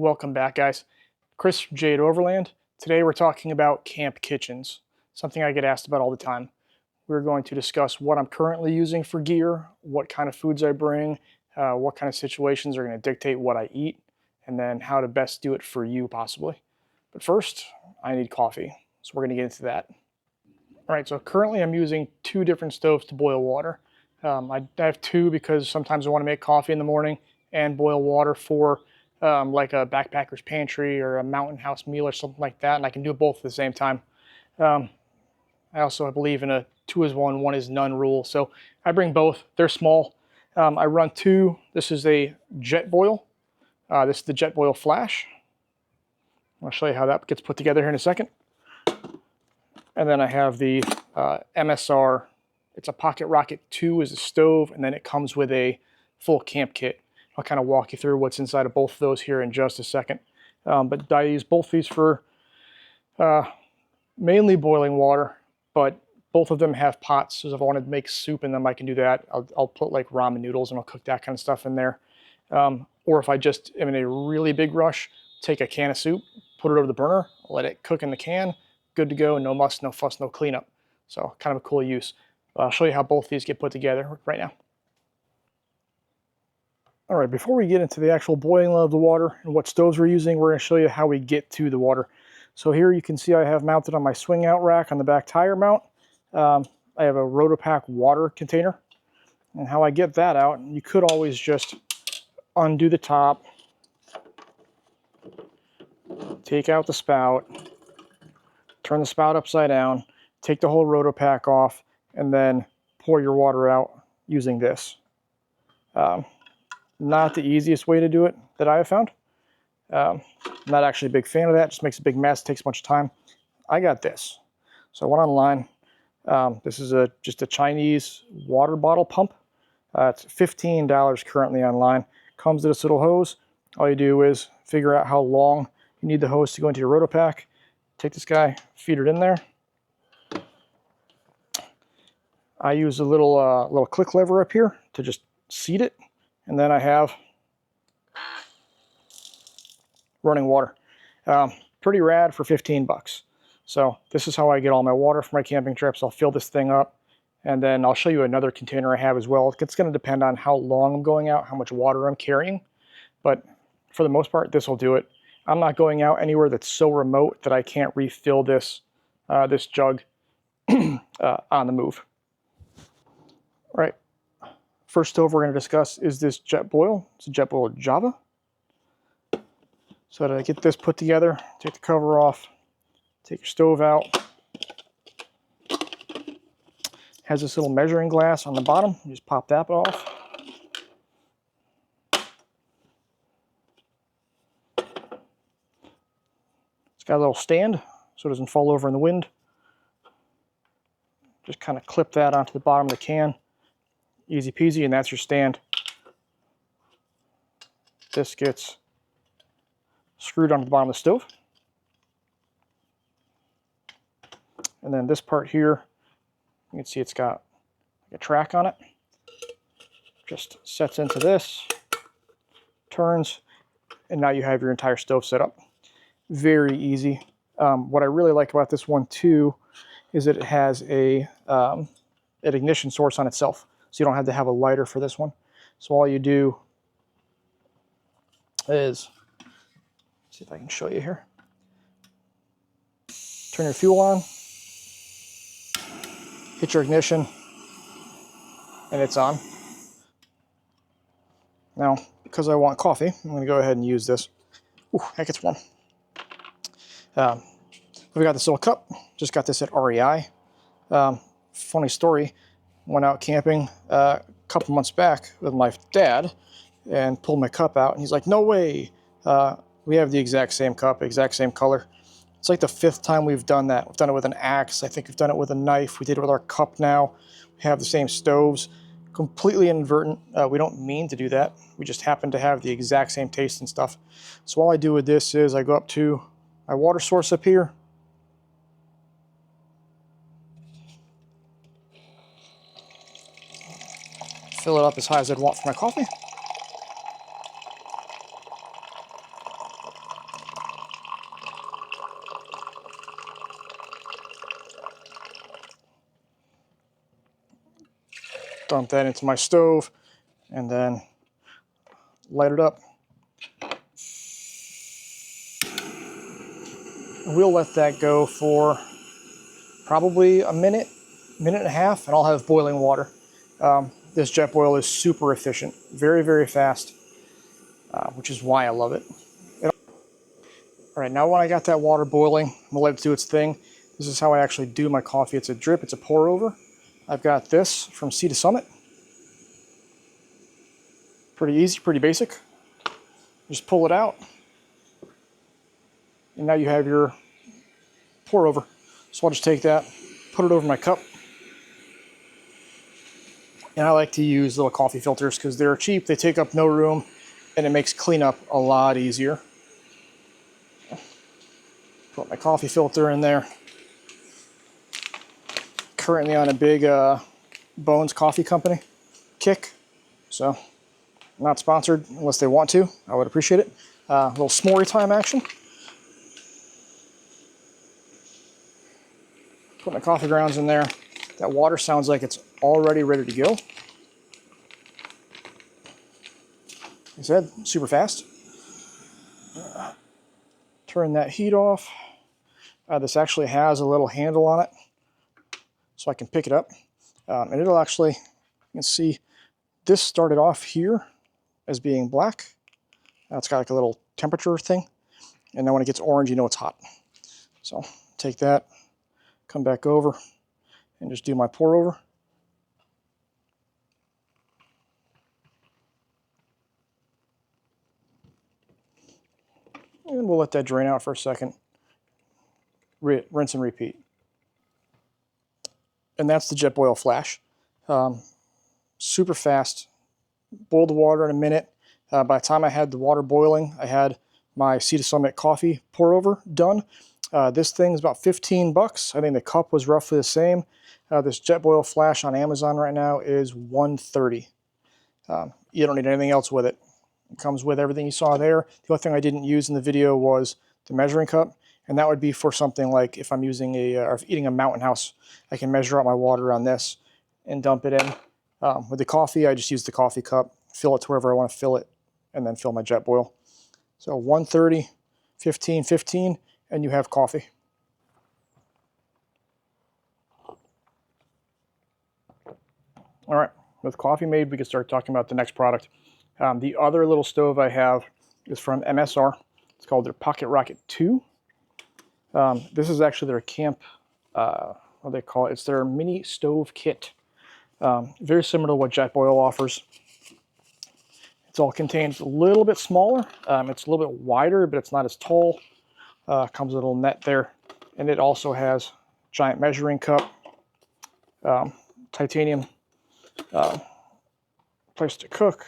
Welcome back, guys. Chris from Jade Overland. Today we're talking about camp kitchens, something I get asked about all the time. We're going to discuss what I'm currently using for gear, what kind of foods I bring, what kind of situations are going to dictate what I eat, and then how to best do it for you possibly. But first, I need coffee, so we're going to get into that. All right, so currently I'm using two different stoves to boil water. I have two because sometimes I want to make coffee in the morning and boil water for like a backpacker's pantry or a mountain house meal or something like that, and I can do both at the same time. I also believe in a 2 is 1, 1 is none rule, so I bring both. They're small. I run two. This is a Jetboil. This is the Jetboil Flash. I'll show you how that gets put together here in a second. And then I have the MSR. It's a Pocket Rocket 2 is a stove, and then it comes with a full camp kit. I'll kind of walk you through what's inside of both of those here in just a second. But I use both these for mainly boiling water, but both of them have pots, so if I wanted to make soup in them, I can do that. I'll put like ramen noodles and I'll cook that kind of stuff in there. Or if I just am in a really big rush, take a can of soup, put it over the burner, let it cook in the can, good to go, no muss, no fuss, no cleanup. So kind of a cool use. I'll show you how both these get put together right now. All right, before we get into the actual boiling of the water and what stoves we're using, we're going to show you how we get to the water. So here you can see I have mounted on my swing out rack on the back tire mount. I have a Rotopack water container. And how I get that out, you could always just undo the top, take out the spout, turn the spout upside down, take the whole Rotopack off, and then pour your water out using this. Not the easiest way to do it that I have found. I'm not actually a big fan of that. It just makes a big mess, takes a bunch of time. I got this. So I went online. This is just a Chinese water bottle pump. It's $15 currently online. Comes with this little hose. All you do is figure out how long you need the hose to go into your Rotopack. Take this guy, feed it in there. I use a little click lever up here to just seat it. And then I have running water. Pretty rad for 15 bucks. So this is how I get all my water for my camping trips. I'll fill this thing up, and then I'll show you another container I have as well. It's going to depend on how long I'm going out, how much water I'm carrying. But for the most part, this will do it. I'm not going out anywhere that's so remote that I can't refill this jug on the move. All right. First stove we're going to discuss is this Jetboil. It's a Jetboil Java. So to get this put together, take the cover off, take your stove out. Has this little measuring glass on the bottom. You just pop that off. It's got a little stand so it doesn't fall over in the wind. Just kind of clip that onto the bottom of the can. Easy peasy, and that's your stand. This gets screwed onto the bottom of the stove. And then this part here, you can see it's got a track on it. Just sets into this, turns, and now you have your entire stove set up. Very easy. What I really like about this one too is that it has an ignition source on itself. So you don't have to have a lighter for this one. So all you do is, see if I can show you here. Turn your fuel on, hit your ignition, and it's on. Now, because I want coffee, I'm going to go ahead and use this. Ooh, heck, it's warm. We got this little cup. Just got this at REI. Funny story. Went out camping a couple months back with my dad and pulled my cup out, and he's like, no way. We have the exact same cup, exact same color. It's like the 5th time we've done that. We've done it with an axe. I think we've done it with a knife. We did it with our cup now. We have the same stoves. Completely inadvertent. We don't mean to do that. We just happen to have the exact same taste and stuff. So all I do with this is I go up to my water source up here. Fill it up as high as I'd want for my coffee. dump that into my stove, and then light it up. We'll let that go for probably a minute, minute and a half, and I'll have boiling water. This Jetboil is super efficient, very, very fast, which is why I love it. All right, now when I got that water boiling, I'm gonna let it do its thing. This is how I actually do my coffee. It's a drip, it's a pour over. I've got this from Sea to Summit. Pretty easy, pretty basic. Just pull it out, and now you have your pour over. So I'll just take that, put it over my cup. And I like to use little coffee filters because they're cheap, they take up no room, and it makes cleanup a lot easier. Put my coffee filter in there. Currently on a big Bones Coffee Company kick, so not sponsored unless they want to. I would appreciate it. A little s'more time action. Put my coffee grounds in there. That water sounds like it's already ready to go. Like I said, super fast. Turn that heat off. This actually has a little handle on it, so I can pick it up. And it'll actually, you can see, this started off here as being black. It's got like a little temperature thing. And then when it gets orange, you know it's hot. So take that, come back over, and just do my pour over. And we'll let that drain out for a second. Rinse and repeat. And that's the Jetboil Flash. Super fast. Boiled the water in a minute. By the time I had the water boiling, I had my Sea to Summit coffee pour over done. This thing's about 15 bucks. I think the cup was roughly the same. This Jetboil Flash on Amazon right now is $130. You don't need anything else with it. It comes with everything you saw there. The only thing I didn't use in the video was the measuring cup, and that would be for something like if I'm using or eating a Mountain House, I can measure out my water on this and dump it in. With the coffee, I just use the coffee cup, fill it to wherever I want to fill it, and then fill my Jetboil. So 130, 15, 15, and you have coffee. All right, with coffee made, we can start talking about the next product. The other little stove I have is from MSR. It's called their Pocket Rocket 2. This is actually their camp, what do they call it? It's their mini stove kit. Very similar to what Jetboil offers. It's all contained. It's a little bit smaller. It's a little bit wider, but it's not as tall. Comes with a little net there. And it also has giant measuring cup, titanium place to cook.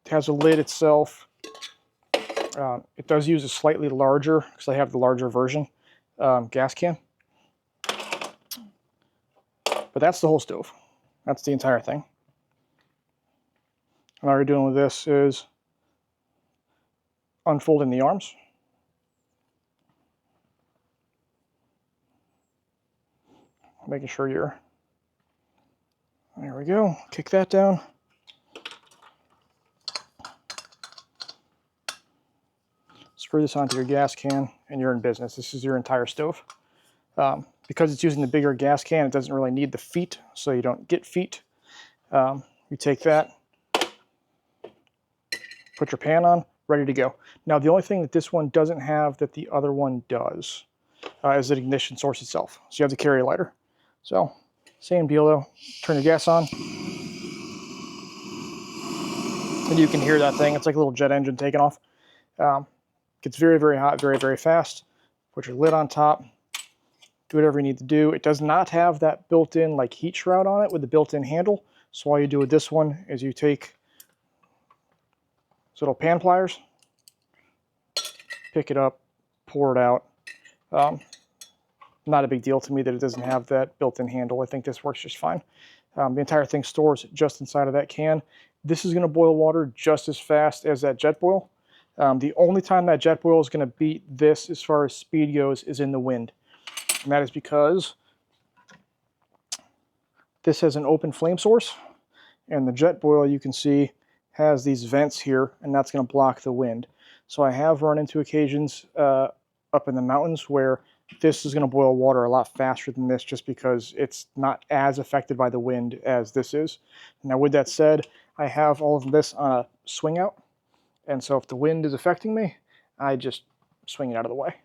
It has a lid itself. It does use a slightly larger, because I have the larger version, gas can. But that's the whole stove. That's the entire thing. And all you're doing with this is unfolding the arms. Making sure you're, there we go, kick that down. Screw this onto your gas can and you're in business. This is your entire stove. Because it's using the bigger gas can, it doesn't really need the feet, so you don't get feet. You take that, put your pan on, ready to go. Now the only thing that this one doesn't have that the other one does is the ignition source itself. So you have to carry a lighter. So same deal though, turn your gas on. And you can hear that thing, it's like a little jet engine taking off. Gets very, very hot, very, very fast. Put your lid on top, do whatever you need to do. It does not have that built-in like heat shroud on it with the built-in handle. So all you do with this one is you take these little pan pliers, pick it up, pour it out. Not a big deal to me that it doesn't have that built-in handle. I think this works just fine. The entire thing stores just inside of that can. This is going to boil water just as fast as that Jetboil. The only time that Jetboil is going to beat this as far as speed goes is in the wind. And that is because This has an open flame source, and the jet boil, you can see, has these vents here, and that's going to block the wind. So I have run into occasions up in the mountains where this is going to boil water a lot faster than this, just because it's not as affected by the wind as this is. Now with that said, I have all of this on a swing out, and so if the wind is affecting me, I just swing it out of the way.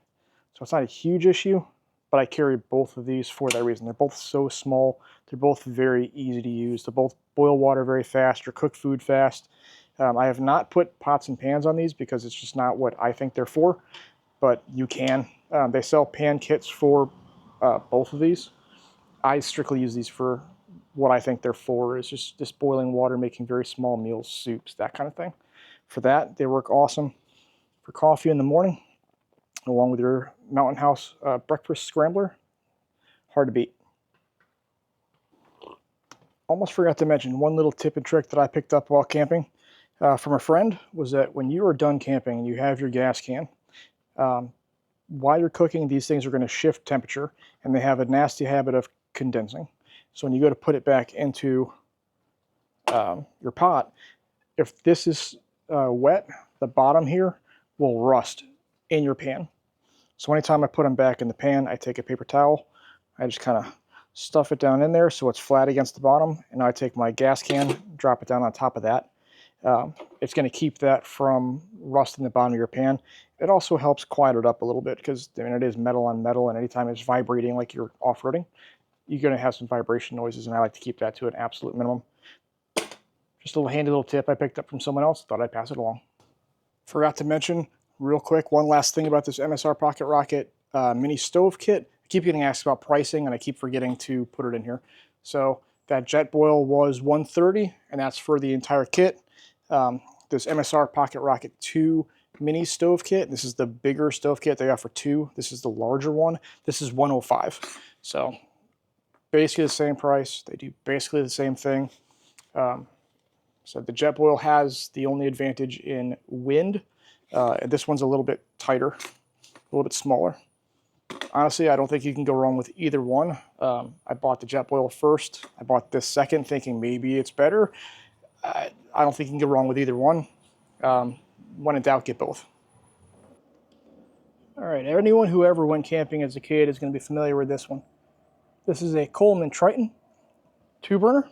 So it's not a huge issue, but I carry both of these for that reason. They're both so small, they're both very easy to use. They both boil water very fast or cook food fast. I have not put pots and pans on these because it's just not what I think they're for, but you can. They sell pan kits for both of these. I strictly use these for what I think they're for, is just boiling water, making very small meals, soups, that kind of thing. For that, they work awesome. For coffee in the morning, along with your Mountain House breakfast scrambler, hard to beat. Almost forgot to mention one little tip and trick that I picked up while camping from a friend was that when you are done camping and you have your gas can, while you're cooking, these things are going to shift temperature, and they have a nasty habit of condensing. So when you go to put it back into your pot, if this is wet, the bottom here will rust in your pan. So anytime I put them back in the pan, I take a paper towel, I just kind of stuff it down in there so it's flat against the bottom, and I take my gas can, drop it down on top of that. It's going to keep that from rusting the bottom of your pan. It also helps quiet it up a little bit because, I mean, it is metal on metal, and anytime it's vibrating like you're off-roading, you're going to have some vibration noises, and I like to keep that to an absolute minimum. Just a little handy little tip I picked up from someone else, thought I'd pass it along. Forgot to mention, real quick, one last thing about this MSR Pocket Rocket mini stove kit. I keep getting asked about pricing, and I keep forgetting to put it in here. So that jet boil was $130, and that's for the entire kit. This MSR Pocket Rocket 2 mini stove kit, this is the bigger stove kit. They offer two. This is the larger one. This is $105. So basically the same price. They do basically the same thing. So the jet boil has the only advantage in wind. This one's a little bit tighter, a little bit smaller. Honestly, I don't think you can go wrong with either one. I bought the jet boil first. I bought this second thinking maybe it's better. I don't think you can go wrong with either one. When in doubt, get both. All right, anyone who ever went camping as a kid is going to be familiar with this one. This is a Coleman Triton 2-burner.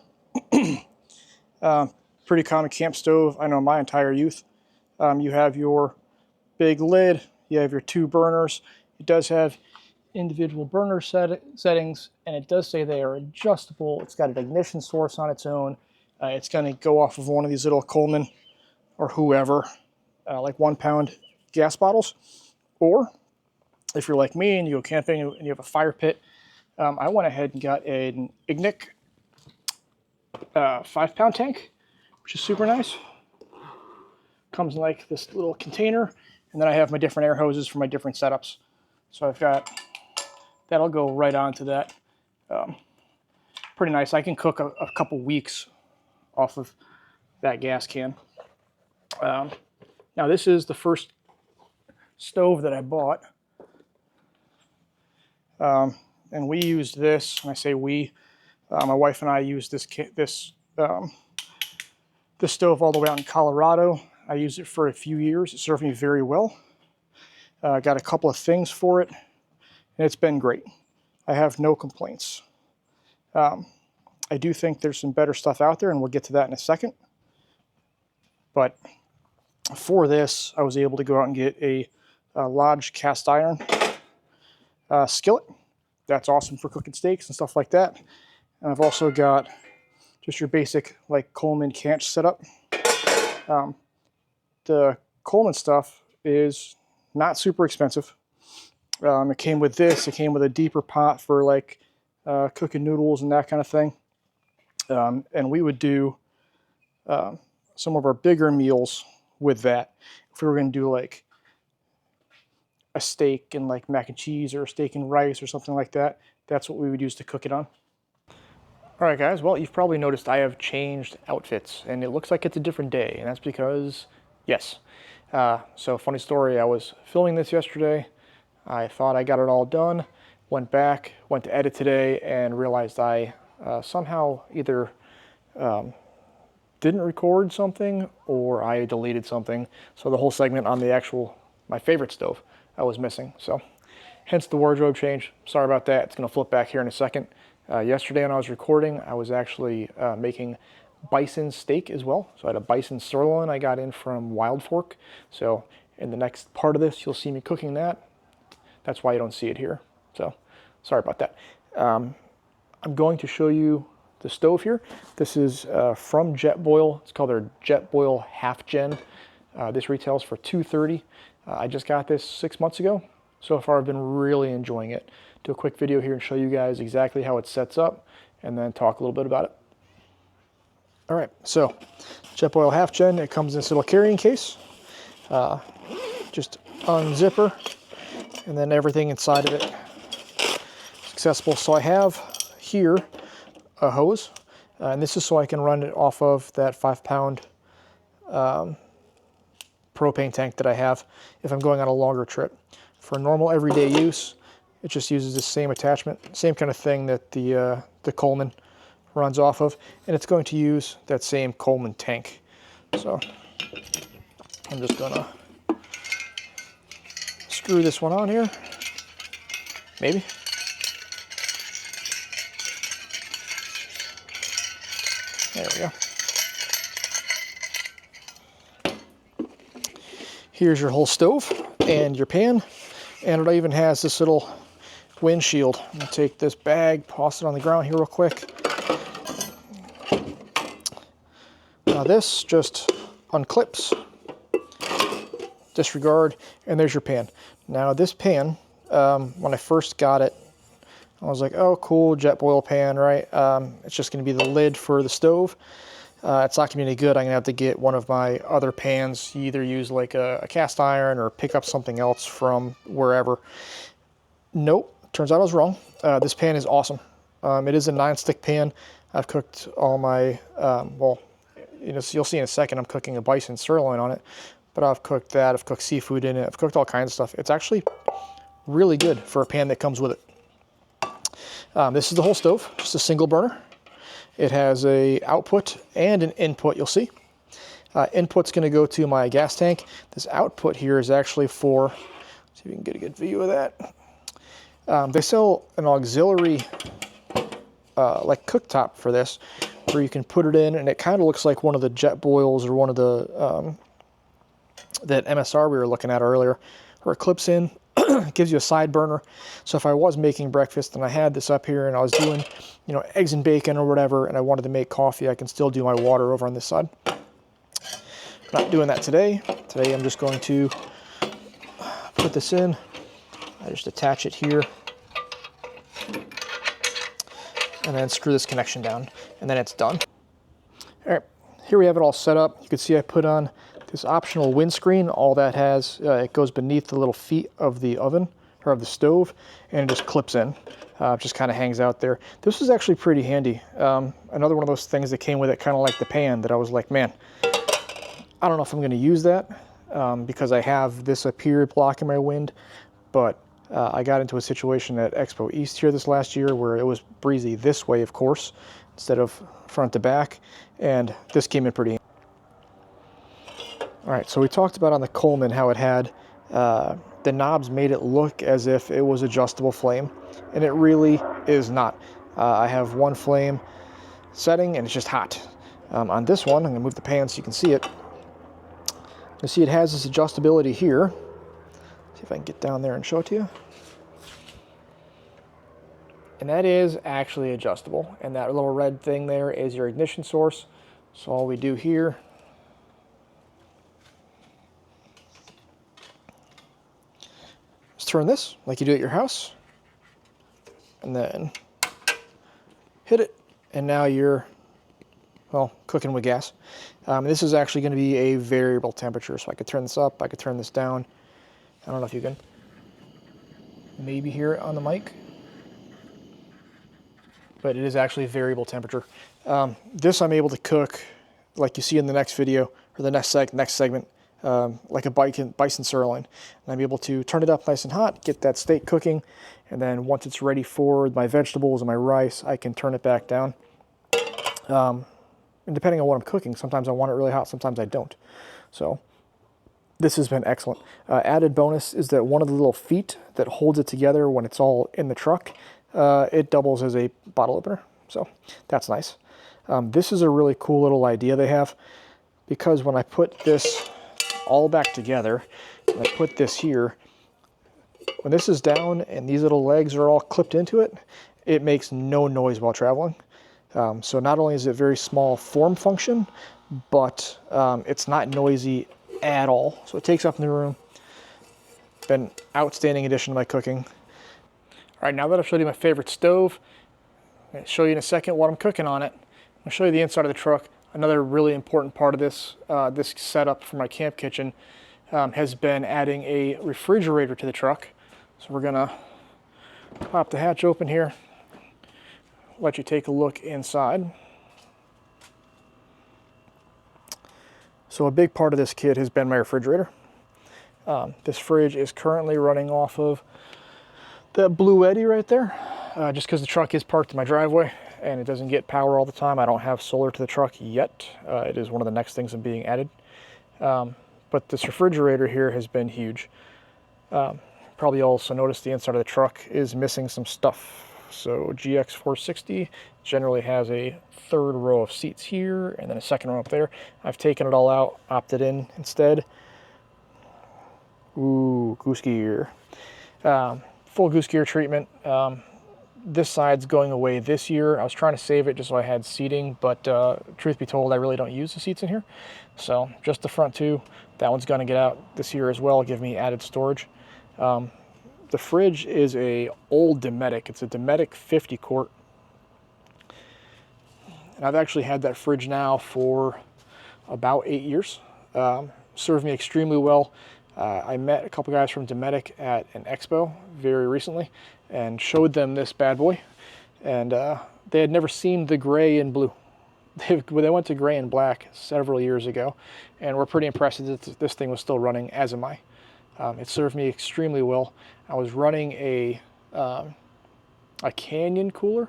Pretty common camp stove, I know, my entire youth. You have your big lid, you have your 2 burners. It does have individual burner settings, and it does say they are adjustable. It's got an ignition source on its own. It's going to go off of one of these little Coleman or whoever, like 1-pound gas bottles. Or if you're like me and you go camping and you have a fire pit, I went ahead and got an Ignic 5-pound tank, which is super nice. Comes in like this little container, and then I have my different air hoses for my different setups. So I've got, that'll go right onto that. Pretty nice. I can cook a couple weeks off of that gas can. Now this is the first stove that I bought. And we used this, and I say we, my wife and I used this stove all the way out in Colorado. I used it for a few years. It served me very well. Got a couple of things for it, and it's been great. I have no complaints. I do think there's some better stuff out there, and we'll get to that in a second. But for this, I was able to go out and get a Lodge cast iron skillet. That's awesome for cooking steaks and stuff like that. And I've also got just your basic like Coleman canch setup. The Coleman stuff is not super expensive. It came with this. It came with a deeper pot for like cooking noodles and that kind of thing. And we would do some of our bigger meals with that. If we were going to do like a steak and like mac and cheese or a steak and rice or something like that, that's what we would use to cook it on. All right, guys, well, you've probably noticed I have changed outfits, and it looks like it's a different day, and that's because, yes. So funny story, I was filming this yesterday. I thought I got it all done, went back, went to edit today, and realized I somehow either didn't record something or I deleted something. So the whole segment on my favorite stove was missing. So hence the wardrobe change. Sorry about that. It's going to flip back here in a second. Yesterday when I was recording, I was actually making bison steak as well. So I had a bison sirloin I got in from Wild Fork. So in the next part of this, you'll see me cooking that. That's why you don't see it here. So sorry about that. I'm going to show you the stove here. This is from Jetboil. It's called their Jetboil Half Gen. This retails for $230. I just got this 6 months ago. So far I've been really enjoying it. Do a quick video here and show you guys exactly how it sets up and then talk a little bit about it. All right, so Jetboil Half Gen, it comes in this little carrying case. Just unzipper and then everything inside of it is accessible. So I have here a hose, and this is so I can run it off of that 5-pound propane tank that I have if I'm going on a longer trip. For normal everyday use, it just uses the same attachment, same kind of thing that the Coleman runs off of, and it's going to use that same Coleman tank. So I'm just gonna screw this one on here, maybe. There we go. Here's your whole stove and your pan, and it even has this little windshield. I'm gonna take this bag, toss it on the ground here real quick. Now this just unclips, disregard, and there's your pan. Now this pan, when I first got it, I was like, oh cool, Jetboil pan, right? It's just gonna be the lid for the stove. It's not gonna be any good. I'm gonna have to get one of my other pans, either use like a cast iron or pick up something else from wherever. Nope, turns out I was wrong. This pan is awesome. It is a non-stick pan. I've cooked all my, well, you know, so you'll see in a second, I'm cooking a bison sirloin on it, but I've cooked that, I've cooked seafood in it, I've cooked all kinds of stuff. It's actually really good for a pan that comes with it. This is the whole stove, just a single burner. It has a output and an input, you'll see. Input's gonna go to my gas tank. This output here is actually for, see if we can get a good view of that. They sell an auxiliary like cooktop for this, where you can put it in, and it kind of looks like one of the Jetboils or one of the that MSR we were looking at earlier, where it clips in. It gives you a side burner. So if I was making breakfast and I had this up here and I was doing, you know, eggs and bacon or whatever, and I wanted to make coffee, I can still do my water over on this side. Not doing that today. Today I'm just going to put this in. I just attach it here and then screw this connection down, and then it's done. All right, here we have it all set up. You can see I put on this optional windscreen. All that has, it goes beneath the little feet of the oven, or of the stove, and it just clips in. It just kind of hangs out there. This is actually pretty handy. Another one of those things that came with it, kind of like the pan, that I was like, man, I don't know if I'm gonna use that because I have this up here blocking my wind, but I got into a situation at Expo East here this last year where it was breezy this way, of course, instead of front to back, and this came in pretty handy. All right, so we talked about on the Coleman how it had, the knobs made it look as if it was adjustable flame, and it really is not. I have one flame setting and it's just hot. On this one, I'm gonna move the pan so you can see it. You see it has this adjustability here. See if I can get down there and show it to you. And that is actually adjustable. And that little red thing there is your ignition source. So all we do here is turn this like you do at your house, and then hit it, and now you're, well, cooking with gas. This is actually going to be a variable temperature, so I could turn this up, I could turn this down. I don't know if you can maybe hear it on the mic, but it is actually variable temperature. This I'm able to cook, like you see in the next video, or the next segment, like a bison sirloin. And I'm able to turn it up nice and hot, get that steak cooking, and then once it's ready for my vegetables and my rice, I can turn it back down. And depending on what I'm cooking, sometimes I want it really hot, sometimes I don't. So this has been excellent. Added bonus is that one of the little feet that holds it together when it's all in the truck, it doubles as a bottle opener. So that's nice. This is a really cool little idea they have, because when I put this all back together, and I put this here, when this is down and these little legs are all clipped into it, it makes no noise while traveling. So not only is it very small form function, but it's not noisy at all. So it takes up in the room. Been outstanding addition to my cooking. All right, now that I've showed you my favorite stove, I'll show you in a second what I'm cooking on it. I'll show you the inside of the truck. Another really important part of this this setup for my camp kitchen has been adding a refrigerator to the truck. So we're gonna pop the hatch open here, let you take a look inside. So a big part of this kit has been my refrigerator. This fridge is currently running off of that Blue Eddy right there, just because the truck is parked in my driveway and it doesn't get power all the time. I don't have solar to the truck yet. It is one of the next things that being added. But this refrigerator here has been huge. Probably also noticed the inside of the truck is missing some stuff. So GX460 generally has a third row of seats here and then a second row up there. I've taken it all out, opted in instead. Ooh, goose gear. Full goose gear treatment. This side's going away this year. I was trying to save it just so I had seating, but truth be told, I really don't use the seats in here. So just the front two. That one's going to get out this year as well, give me added storage. The fridge is a old Dometic. It's a Dometic 50 quart. And I've actually had that fridge now for about 8 years. Served me extremely well. I met a couple guys from Dometic at an expo very recently and showed them this bad boy. And they had never seen the gray and blue. They went to gray and black several years ago and were pretty impressed that this thing was still running, as am I. It served me extremely well. I was running a Canyon cooler,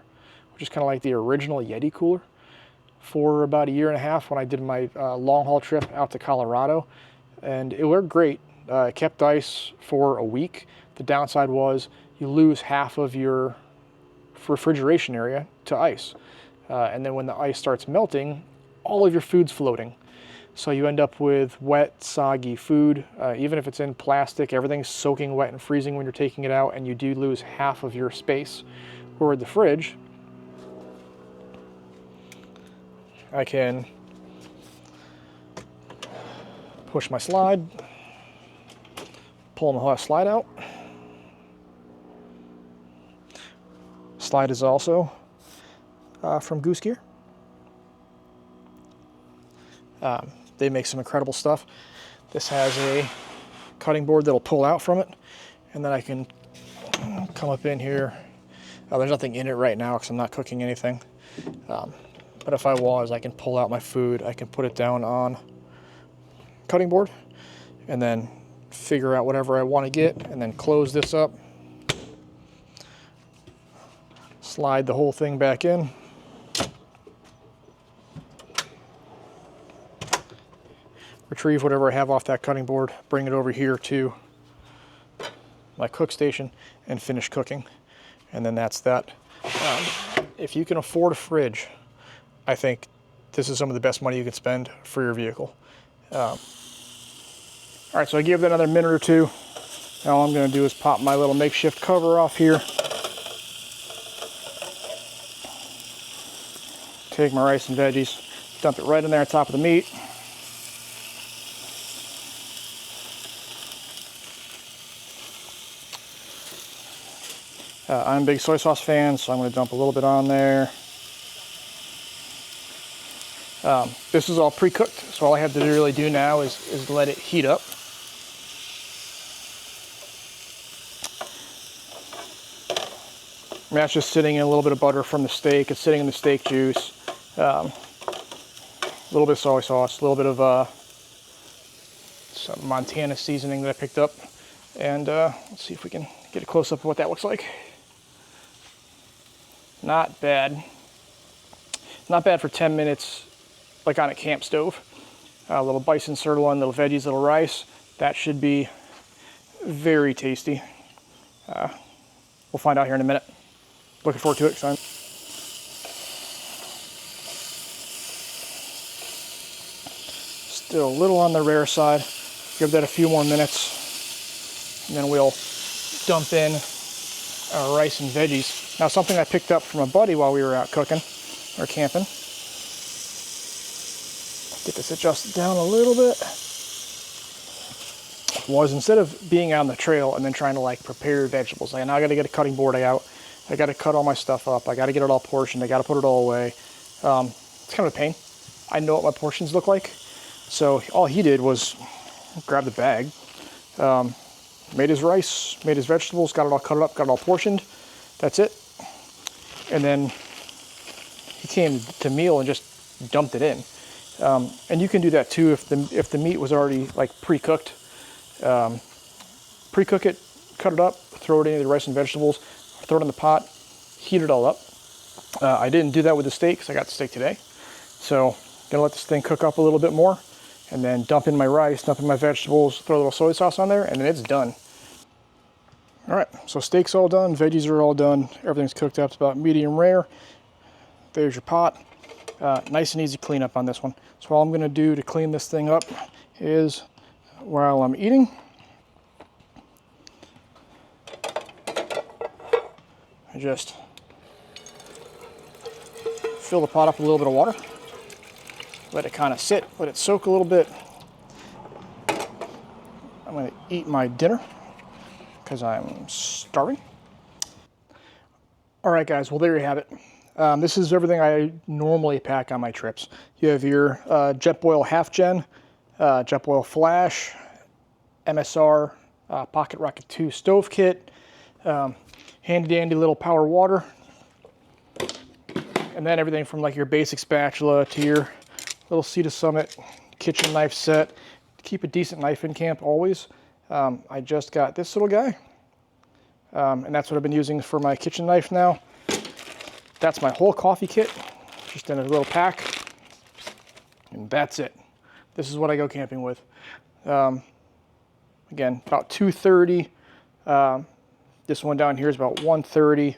which is kind of like the original Yeti cooler, for about 1.5 years when I did my long haul trip out to Colorado, and it worked great. It kept ice for a week. The downside was you lose half of your refrigeration area to ice, and then when the ice starts melting, all of your food's floating. So you end up with wet, soggy food. Even if it's in plastic, everything's soaking wet and freezing when you're taking it out, and you do lose half of your space. Or with the fridge, I can push my slide, pull my slide out. Slide is also from Goose Gear. They make some incredible stuff. This has a cutting board that'll pull out from it, and then I can come up in here. There's nothing in it right now because I'm not cooking anything. But if I was, I can pull out my food. I can put it down on cutting board and then figure out whatever I want to get and then close this up. Slide the whole thing back in. Retrieve whatever I have off that cutting board, bring it over here to my cook station and finish cooking. And then that's that. If you can afford a fridge, I think this is some of the best money you can spend for your vehicle. All right, so I give that another minute or two. Now all I'm gonna do is pop my little makeshift cover off here. Take my rice and veggies, dump it right in there on top of the meat. I'm a big soy sauce fan, so I'm going to dump a little bit on there. This is all pre-cooked, so all I have to really do now is let it heat up. And that's just sitting in a little bit of butter from the steak. It's sitting in the steak juice. A little bit of soy sauce, a little bit of some Montana seasoning that I picked up. And let's see if we can get a close-up of what that looks like. Not bad. Not bad for 10 minutes, like on a camp stove. A little bison sirloin, little veggies, little rice. That should be very tasty. We'll find out here in a minute. Looking forward to it. Still a little on the rare side. Give that a few more minutes, and then we'll dump in our rice and veggies. Now, something I picked up from a buddy while we were out cooking or camping. Get this adjusted down a little bit. Was instead of being on the trail and then trying to like prepare your vegetables, like now I got to get a cutting board out. I got to cut all my stuff up. I got to get it all portioned. I got to put it all away. It's kind of a pain. I know what my portions look like. So all he did was grab the bag, made his rice, made his vegetables, got it all cut up, got it all portioned. That's it. And then he came to meal and just dumped it in. And you can do that too if the meat was already like pre-cooked. Pre-cook it, cut it up, throw it into the rice and vegetables, throw it in the pot, heat it all up. I didn't do that with the steak because I got the steak today. So gonna let this thing cook up a little bit more, and then dump in my rice, dump in my vegetables, throw a little soy sauce on there, and then it's done. All right, so steak's all done, veggies are all done, everything's cooked up. It's about medium rare. There's your pot. Nice and easy cleanup on this one. So all I'm gonna do to clean this thing up is, while I'm eating, I just fill the pot up with a little bit of water, let it kind of sit, let it soak a little bit. I'm going to eat my dinner because I'm starving. All right, guys, well, there you have it. This is everything I normally pack on my trips. You have your Jetboil Half Gen, Jetboil Flash, MSR, Pocket Rocket 2 stove kit, handy dandy little power water, and then everything from like your basic spatula to your little Sea to Summit kitchen knife set. Keep a decent knife in camp always. I just got this little guy, and that's what I've been using for my kitchen knife now. That's my whole coffee kit, just in a little pack, and that's it. This is what I go camping with. Again, about $230. This one down here is about $130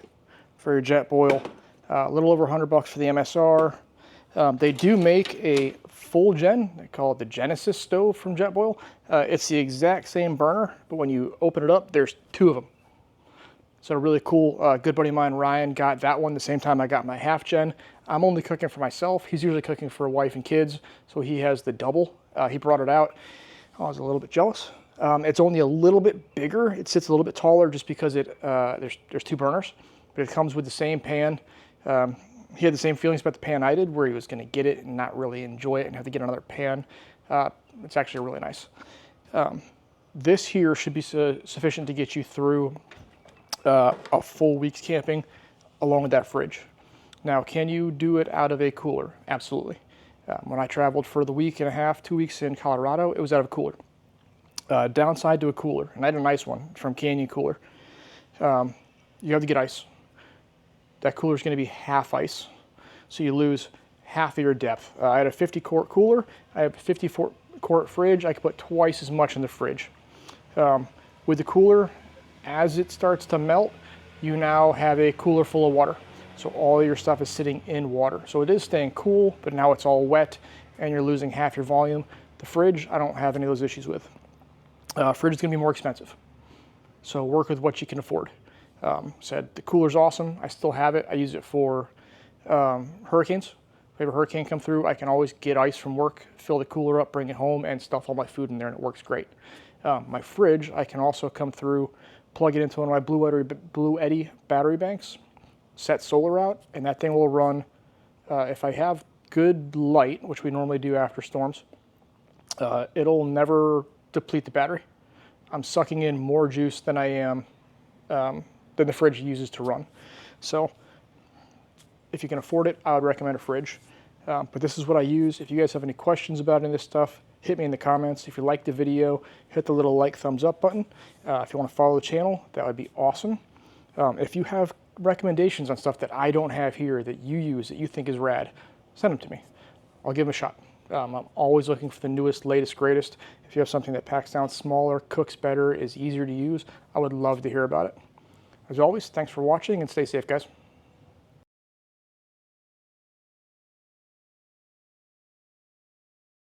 for your Jetboil. A little over $100 for the MSR. They do make a full gen. They call it the Genesis stove from Jetboil. It's the exact same burner, but when you open it up, there's two of them. So really cool. Good buddy of mine, Ryan, got that one the same time I got my half gen. I'm only cooking for myself. He's usually cooking for a wife and kids, so he has the double. He brought it out. I was a little bit jealous. It's only a little bit bigger. It sits a little bit taller just because there's two burners, but it comes with the same pan. He had the same feelings about the pan I did, where he was going to get it and not really enjoy it and have to get another pan. It's actually really nice. This here should be sufficient to get you through a full week's camping along with that fridge. Now, can you do it out of a cooler? Absolutely. When I traveled for the week and a half, 2 weeks in Colorado, it was out of a cooler. Downside to a cooler, and I had a nice one from Canyon Cooler. You have to get ice. That cooler is going to be half ice, so you lose half of your depth. I had a 50-quart cooler. I have a 50-quart fridge. I could put twice as much in the fridge. With the cooler, as it starts to melt, you now have a cooler full of water. So all your stuff is sitting in water. So it is staying cool, but now it's all wet, and you're losing half your volume. The fridge, I don't have any of those issues with. Fridge is going to be more expensive, so work with what you can afford. Said the cooler's awesome. I still have it. I use it for hurricanes. If we have a hurricane come through, I can always get ice from work, fill the cooler up, bring it home, and stuff all my food in there, and it works great. My fridge, I can also come through, plug it into one of my Blue Eddy battery banks, set solar out, and that thing will run, if I have good light, which we normally do after storms, it'll never deplete the battery. I'm sucking in more juice than I am than the fridge uses to run. So if you can afford it, I would recommend a fridge. But this is what I use. If you guys have any questions about any of this stuff, hit me in the comments. If you like the video, hit the little like thumbs up button. If you want to follow the channel, that would be awesome. If you have recommendations on stuff that I don't have here that you use that you think is rad, send them to me. I'll give them a shot. I'm always looking for the newest, latest, greatest. If you have something that packs down smaller, cooks better, is easier to use, I would love to hear about it. As always, thanks for watching and stay safe, guys.